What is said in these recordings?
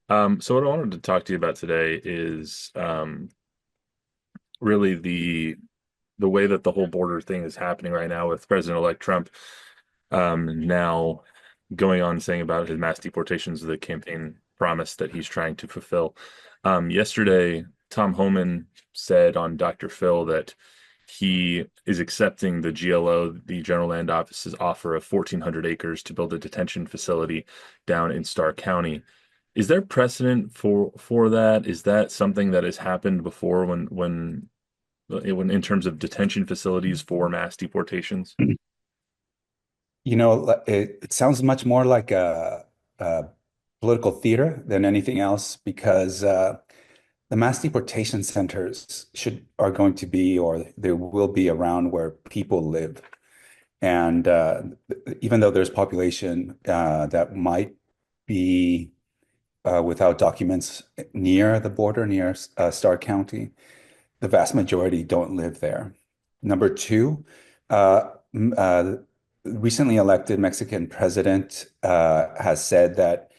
So what I wanted to talk to you about today is really the way that the whole border thing is happening right now with President-elect Trump now going on saying about his mass deportations, the campaign promise that he's trying to fulfill. Yesterday, Tom Homan said on Dr. Phil that he is accepting the GLO, the General Land Office's offer of 1,400 acres to build a detention facility down in Starr County. Is there precedent for that? Is that something that has happened before when in terms of detention facilities for mass deportations? It sounds much more like a political theater than anything else because the mass deportation centers are going to be, or they will be around where people live. And even though there's population that might be without documents near the border, near Starr County, the vast majority don't live there. Number two, uh, recently elected Mexican president has said that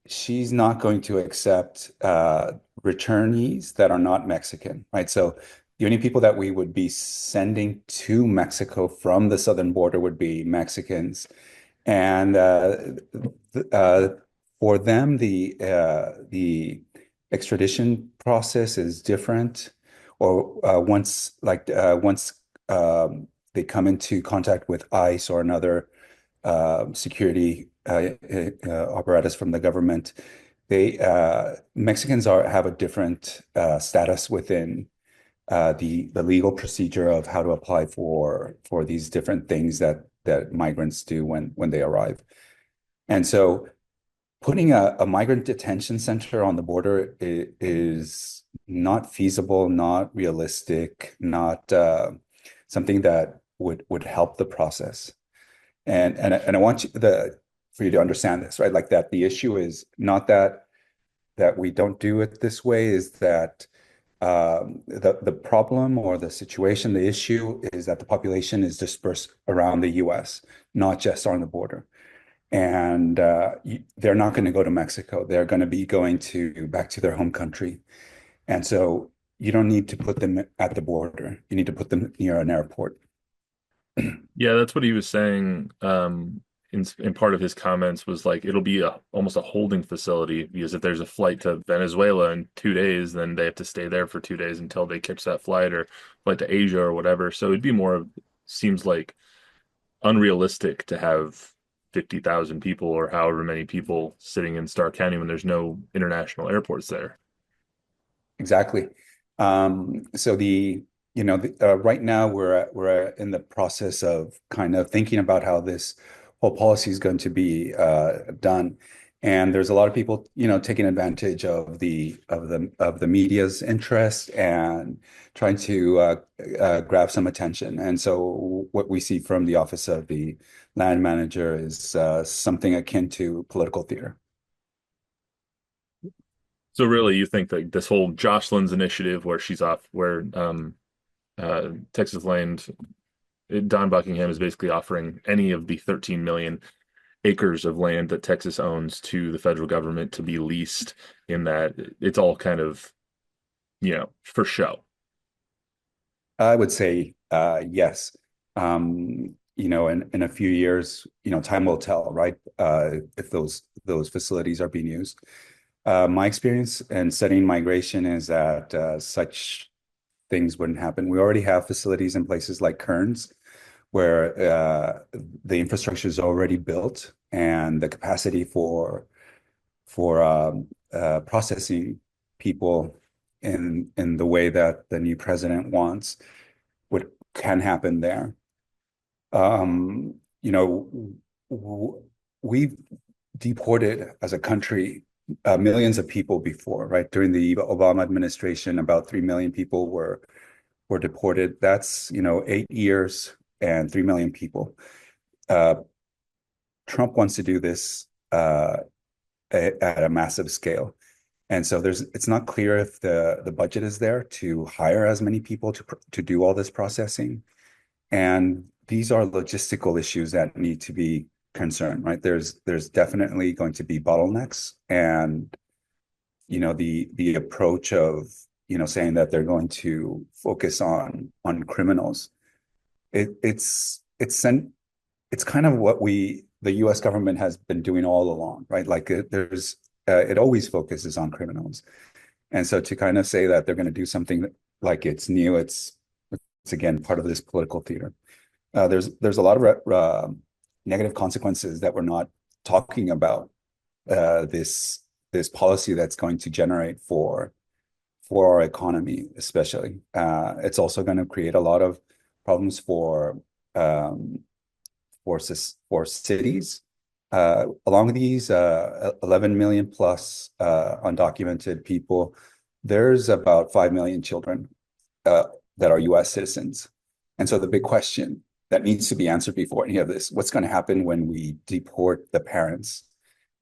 she's not going to accept returnees that are not Mexican, right? So the only people that we would be sending to Mexico from the southern border would be Mexicans. And uh, for them, the extradition process is different. Or once they come into contact with ICE or another security apparatus from the government, they Mexicans have a different status within the legal procedure of how to apply for these different things that migrants do when they arrive. And so putting a migrant detention center on the border is not feasible, not realistic, not something that would help the process. And I want for you to understand this, right? Like that the issue is not that we don't do it this way, is that the problem or the situation, the issue is that the population is dispersed around the US, not just on the border. And they're not going to go to Mexico. They're going to be going back to their home country. And so you don't need to put them at the border. You need to put them near an airport. Yeah, that's what he was saying. In part of his comments was like it'll be almost a holding facility because if there's a flight to Venezuela in 2 days, then they have to stay there for 2 days until they catch that flight or flight to Asia or whatever. So it'd be seems like unrealistic to have 50,000 people or however many people sitting in Starr County when there's no international airports there. Exactly. So right now we're in the process of kind of thinking about how this whole policy is going to be done. And there's a lot of people, taking advantage of the media's interest and trying to grab some attention. And so what we see from the office of the land manager is something akin to political theater. So really, you think that this whole Jocelyn's initiative, where she's off, where Texas Land, Don Buckingham is basically offering any of the 13 million acres of land that Texas owns to the federal government to be leased, in that it's all kind of, for show. I would say yes. In a few years, time will tell, right? If those facilities are being used. My experience in studying migration is that such things wouldn't happen. We already have facilities in places like Kearns, where the infrastructure is already built and the capacity for processing people in the way that the new president wants what can happen there. Um, you know, we've deported as a country millions of people before, right? During the Obama administration, about 3 million people were deported. That's, 8 years and 3 million people. Uh, Trump wants to do this at a massive scale. And so it's not clear if the budget is there to hire as many people to do all this processing. And these are logistical issues that need to be concerned, right? There's definitely going to be bottlenecks, and the approach of saying that they're going to focus on criminals. It's kind of what the U.S. government has been doing all along, right? Like it always focuses on criminals, and so to kind of say that they're going to do something like it's new, it's again part of this political theater. There's a lot of negative consequences that we're not talking about. This policy that's going to generate for our economy, especially. It's also going to create a lot of problems um, for cities. Along these 11 million plus undocumented people, there's about 5 million children uh, that are US citizens. And so the big question that needs to be answered before any of this, what's going to happen when we deport the parents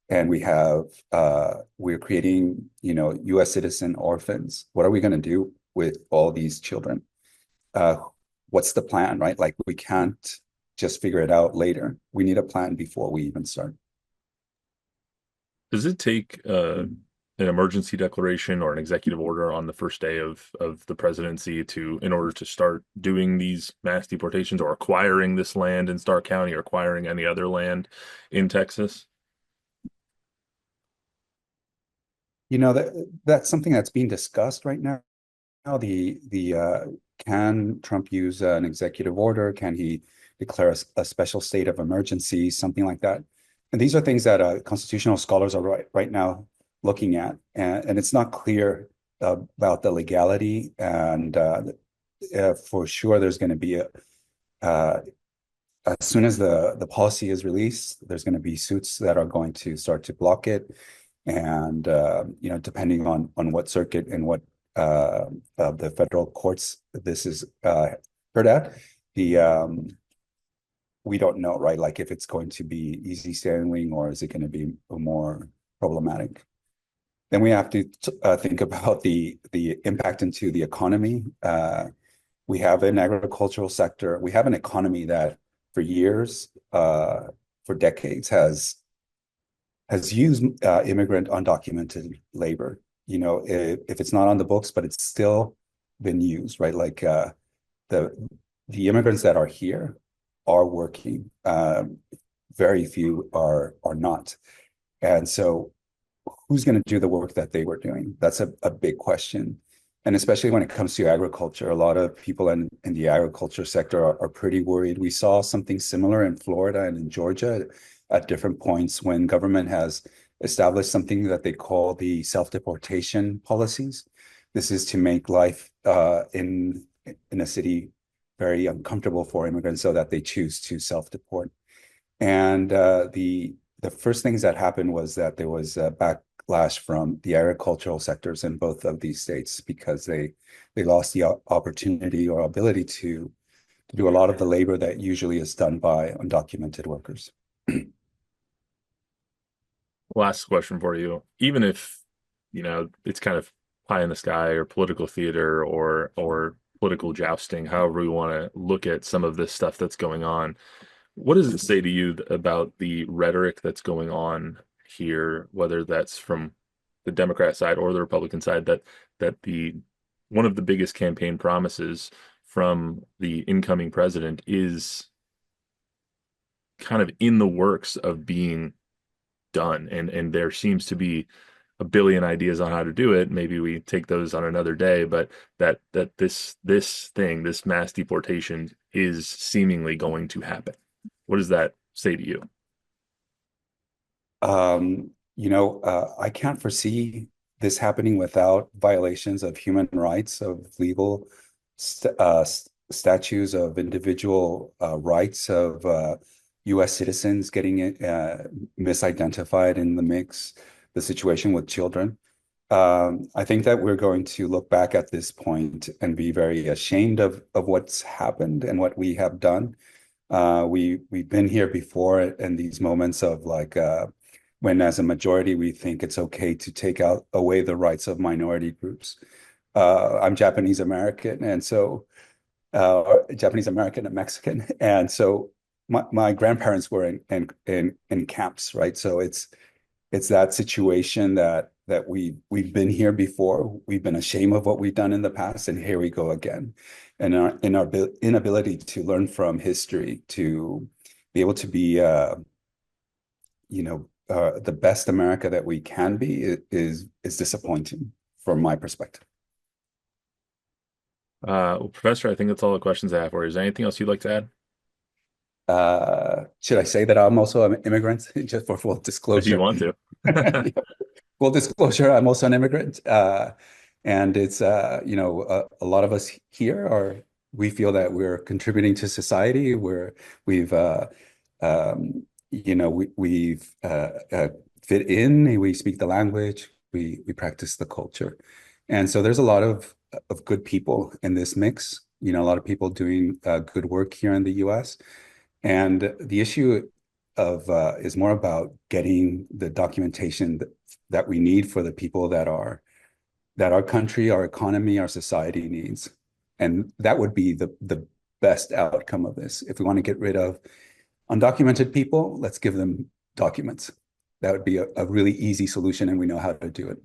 and we're creating, US citizen orphans? What are we going to do with all these children? Uh, what's the plan, right? Like we can't just figure it out later. We need a plan before we even start. Does it take an emergency declaration or an executive order on the first day of the presidency to in order to start doing these mass deportations or acquiring this land in Starr County or acquiring any other land in Texas? That's something that's being discussed right now. The can Trump use an executive order? Can he declare a special state of emergency, something like that? And these are things that constitutional scholars are right now looking at, and it's not clear about the legality. And for sure, there's going to be uh, as soon as the policy is released, there's going to be suits that are going to start to block it. And depending on what circuit and what of the federal courts this is heard at, the we don't know, right? Like if it's going to be easy sailing or is it going to be more problematic? Then we have to think about the impact into the economy. We have an agricultural sector. We have an economy that for years, for decades, has used immigrant undocumented labor. If it's not on the books, but it's still been used, right? Like the the immigrants that are here are working. Very few are not, and so who's going to do the work that they were doing? That's a big question. And especially when it comes to agriculture, a lot of people in the agriculture sector are pretty worried. We saw something similar in Florida and in Georgia at different points when government has established something that they call the self-deportation policies. This is to make life in a city very uncomfortable for immigrants so that they choose to self-deport. And the first things that happened was that there was a backlash from the agricultural sectors in both of these states because they lost the opportunity or ability to do a lot of the labor that usually is done by undocumented workers. Last question for you. Even if, it's kind of pie in the sky or political theater or political jousting, however we want to look at some of this stuff that's going on, what does it say to you about the rhetoric that's going on here, whether that's from the Democrat side or the Republican side, that the one of the biggest campaign promises from the incoming president is kind of in the works of being done, and there seems to be a billion ideas on how to do it. Maybe we take those on another day, but this mass deportation is seemingly going to happen. What does that say to you? I can't foresee this happening without violations of human rights, of legal statutes, of individual rights of U.S. citizens getting misidentified in the mix, the situation with children. I think that we're going to look back at this point and be very ashamed of what's happened and what we have done. We've been here before in these moments of like when as a majority we think it's okay to take out away the rights of minority groups. I'm Japanese American, and so Japanese American and Mexican, and so my grandparents were in camps, right? So it's that situation that that we've been here before. We've been ashamed of what we've done in the past, and here we go again. And our inability to learn from history, to be able to be the best America that we can be is disappointing from my perspective. Well, Professor, I think that's all the questions I have for you. Is there anything else you'd like to add? Should I say that I'm also an immigrant, just for full If you disclosure? want to. Full disclosure, I'm also an immigrant. And it's, a lot of us here we feel that we're contributing to society, we've, we've fit in, we speak the language, we practice the culture. And so there's a lot of good people in this mix, a lot of people doing good work here in the US. And the issue is more about getting the documentation that we need for the people that our country, our economy, our society needs. And that would be the best outcome of this. If we want to get rid of undocumented people, let's give them documents. That would be a really easy solution, and we know how to do it.